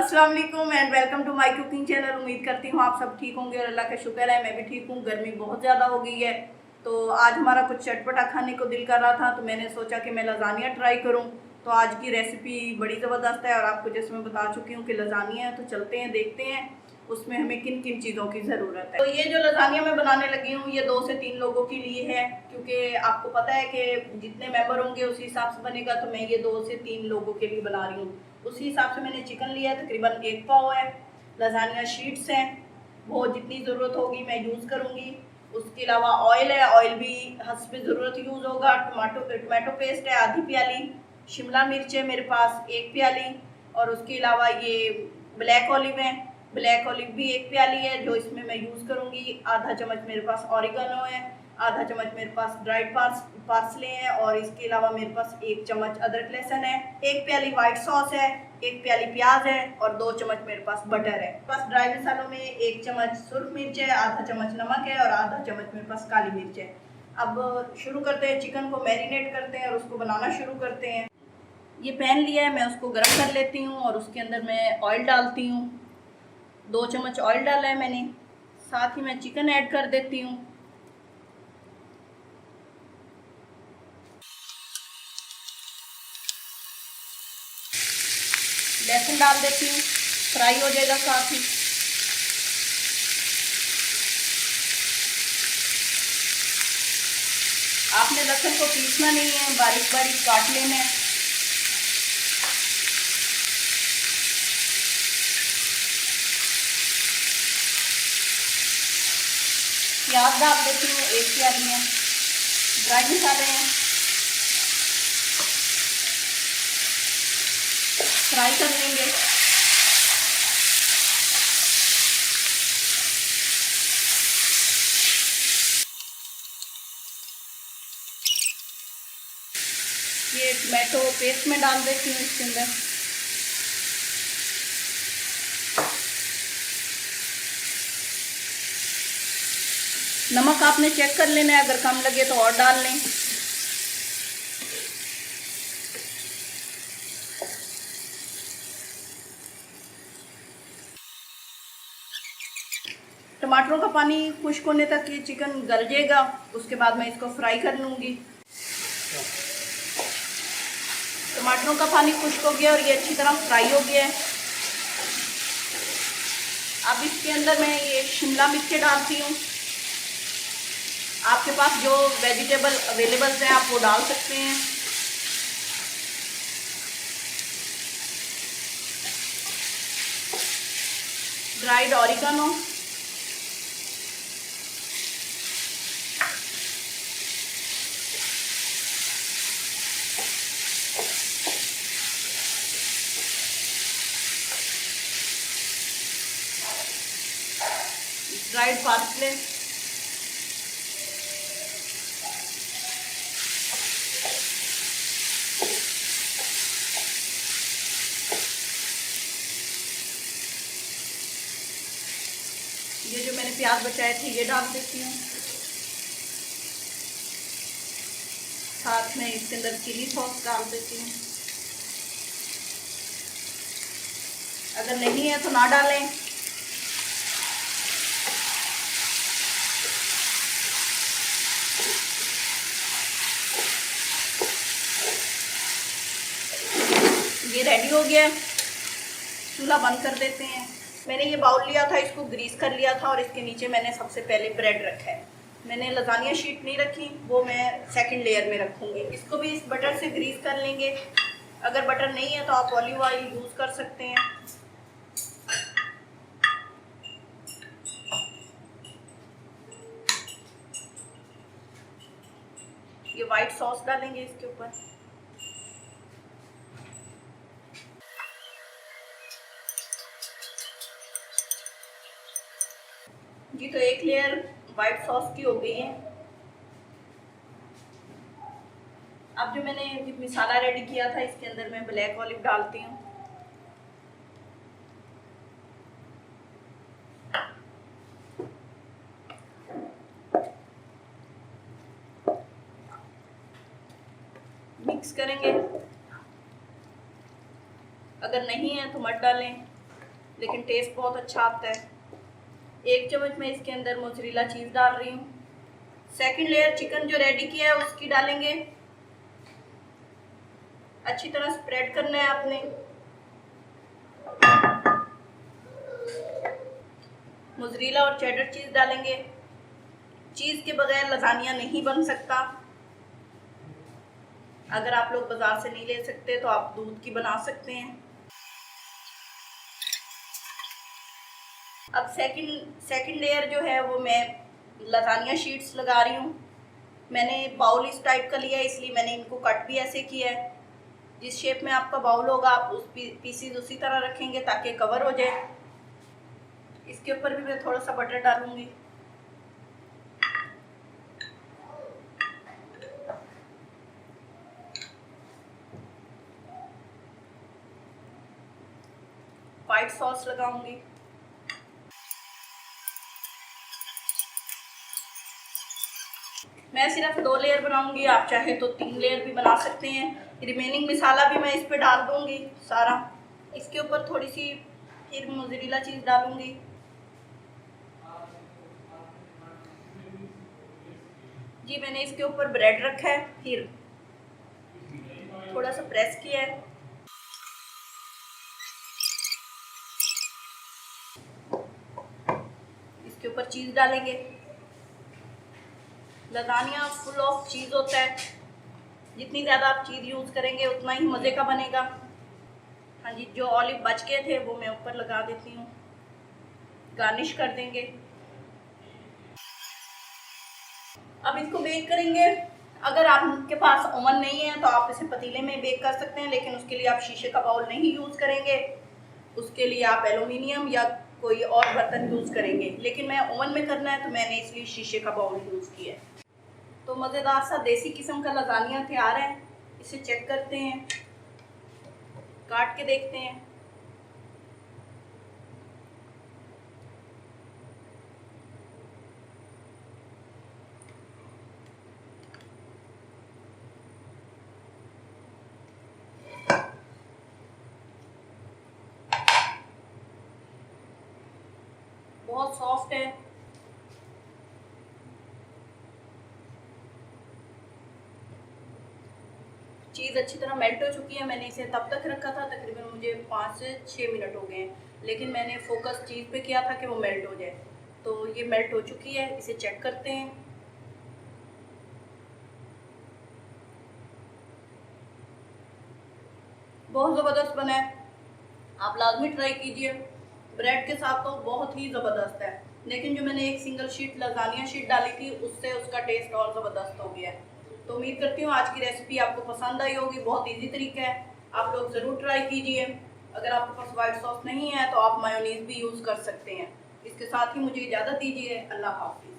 अस्सलाम वालेकुम and welcome to my cooking channel. उम्मीद करती हूँ आप सब ठीक होंगे और अल्लाह का शुक्र है मैं भी ठीक हूँ। गर्मी बहुत ज़्यादा हो गई है तो आज हमारा कुछ चटपटा खाने को दिल कर रहा था तो मैंने सोचा कि मैं लजानिया ट्राई करूँ। तो आज की रेसिपी बड़ी ज़बरदस्त है और आपको जैसे मैं बता चुकी हूँ कि लजानिया है। तो चलते हैं देखते हैं उसमें हमें किन किन चीज़ों की ज़रूरत है। तो ये जो लजानिया मैं बनाने लगी हूँ ये 2 से 3 लोगों के लिए है, क्योंकि आपको पता है कि जितने मेंबर होंगे उसी हिसाब से बनेगा। तो मैं ये 2 से 3 लोगों के लिए बना रही हूँ। उसी हिसाब से मैंने चिकन लिया है, तकरीबन 1 पाव है। लजानिया शीट्स हैं, वो जितनी ज़रूरत होगी मैं यूज़ करूँगी। उसके अलावा ऑयल है, ऑयल भी हस्ब ज़रूरत यूज़ होगा। टमाटो पेस्ट है आधी प्याली, शिमला मिर्च है मेरे पास 1 प्याली, और उसके अलावा ये ब्लैक ऑलिव है, ब्लैक ऑलिव भी 1 प्याली है जो इसमें मैं यूज़ करूँगी। आधा चम्मच मेरे पास ऑरिगेनो है, आधा चम्मच मेरे पास ड्राइड पार्सले है, और इसके अलावा मेरे पास 1 चम्मच अदरक लहसुन है, 1 प्याली वाइट सॉस है, 1 प्याली प्याज है और 2 चम्मच मेरे पास बटर है। बस ड्राई मसालों में 1 चम्मच सुर्ख मिर्च है, आधा चम्मच नमक है और आधा चम्मच मेरे पास काली मिर्च है। अब शुरू करते हैं, चिकन को मैरिनेट करते हैं और उसको बनाना शुरू करते हैं। ये पैन लिया है, मैं उसको गर्म कर लेती हूँ और उसके अंदर मैं ऑयल डालती हूँ। 2 चम्मच ऑयल डाला है मैंने, साथ ही मैं चिकन ऐड कर देती हूँ। लहसुन डाल देती हूँ, फ्राई हो जाएगा साथ ही। आपने लहसुन को पीसना नहीं है, बारीक बारीक काट लेना है। प्याज डाल देती हूँ 1 प्याली में, ड्राई मसाले हैं, फ्राई कर लेंगे। ये टमाटो पेस्ट में डाल देती हूँ इसके अंदर। नमक आपने चेक कर लेना है, अगर कम लगे तो और डाल लें। टमाटरों का पानी खुश्क होने तक ये चिकन गल जाएगा, उसके बाद मैं इसको फ्राई कर लूँगी। टमाटरों का पानी खुश्क हो गया और ये अच्छी तरह फ्राई हो गया है। अब इसके अंदर मैं ये शिमला मिर्च डालती हूँ। आपके पास जो वेजिटेबल अवेलेबल है आप वो डाल सकते हैं। ड्राइड ऑरिगेनो, ड्राइड पार्सले, ये जो मैंने प्याज बचाए थे ये डाल देती हूँ। साथ में इसके अंदर चिली सॉस डाल देती हूँ, अगर नहीं है तो ना डालें। ये रेडी हो गया, चूल्हा बंद कर देते हैं। मैंने ये बाउल लिया था, इसको ग्रीस कर लिया था और इसके नीचे मैंने सबसे पहले ब्रेड रखा है। मैंने लजानिया शीट नहीं रखी, वो मैं सेकंड लेयर में रखूँगी। इसको भी इस बटर से ग्रीस कर लेंगे। अगर बटर नहीं है तो आप ऑलिव ऑयल यूज़ कर सकते हैं। ये वाइट सॉस डालेंगे इसके ऊपर। जी तो 1 लेयर वाइट सॉस की हो गई है। अब जो मैंने मसाला रेडी किया था इसके अंदर मैं ब्लैक ऑलिव डालती हूँ। मिक्स करेंगे, अगर नहीं है तो मत डालें। लेकिन टेस्ट बहुत अच्छा आता है। 1 चम्मच मैं इसके अंदर मोज़रेला चीज़ डाल रही हूँ। सेकंड लेयर चिकन जो रेडी किया है उसकी डालेंगे। अच्छी तरह स्प्रेड करना है आपने। मोज़रेला और चेडर चीज़ डालेंगे। चीज़ के बगैर लजानिया नहीं बन सकता। अगर आप लोग बाजार से नहीं ले सकते तो आप दूध की बना सकते हैं। अब सेकंड लेयर जो है वो मैं लजानिया शीट्स लगा रही हूँ। मैंने बाउल इस टाइप का लिया है, इसलिए मैंने इनको कट भी ऐसे किया है। जिस शेप में आपका बाउल होगा आप उस पीसीज उसी तरह रखेंगे ताकि कवर हो जाए। इसके ऊपर भी मैं थोड़ा सा बटर डालूंगी। व्हाइट सॉस लगाऊंगी। मैं सिर्फ 2 लेयर बनाऊंगी, आप चाहे तो 3 लेयर भी बना सकते हैं। रिमेनिंग मसाला भी मैं इस पे डाल दूंगी सारा। इसके ऊपर थोड़ी सी फिर मोज़रेला चीज़ डालूंगी। जी मैंने इसके ऊपर ब्रेड रखा है, फिर थोड़ा सा प्रेस किया है। इसके ऊपर चीज़ डालेंगे। लजानिया फुल ऑफ चीज़ होता है, जितनी ज़्यादा आप चीज़ यूज़ करेंगे उतना ही मज़े का बनेगा। हाँ जी, जो ऑलिव बच गए थे वो मैं ऊपर लगा देती हूँ, गार्निश कर देंगे। अब इसको बेक करेंगे। अगर आपके पास ओवन नहीं है तो आप इसे पतीले में बेक कर सकते हैं, लेकिन उसके लिए आप शीशे का बाउल नहीं यूज़ करेंगे। उसके लिए आप एल्युमिनियम या कोई और बर्तन यूज़ करेंगे, लेकिन मैं ओवन में करना है तो मैंने इसलिए शीशे का बाउल यूज़ किया है। तो मज़ेदार सा देसी किस्म का लजानिया तैयार है। इसे चेक करते हैं, काट के देखते हैं। बहुत सॉफ्ट है। चीज़ अच्छी तरह मेल्ट हो चुकी है। मैंने इसे तब तक रखा था, तकरीबन मुझे 5 से 6 मिनट हो गए हैं, लेकिन मैंने फोकस चीज़ पे किया था कि वो मेल्ट हो जाए। तो ये मेल्ट हो चुकी है, इसे चेक करते हैं। बहुत ज़बरदस्त बना है, आप लाजमी ट्राई कीजिए। ब्रेड के साथ तो बहुत ही ज़बरदस्त है, लेकिन जो मैंने एक सिंगल शीट लजानिया शीट डाली थी उससे उसका टेस्ट और ज़बरदस्त हो गया है। तो उम्मीद करती हूँ आज की रेसिपी आपको पसंद आई होगी। बहुत इजी तरीका है, आप लोग ज़रूर ट्राई कीजिए। अगर आपके पास वाइट सॉस नहीं है तो आप मायोनीज़ भी यूज़ कर सकते हैं। इसके साथ ही मुझे इजाज़त दीजिए। अल्लाह हाफिज़।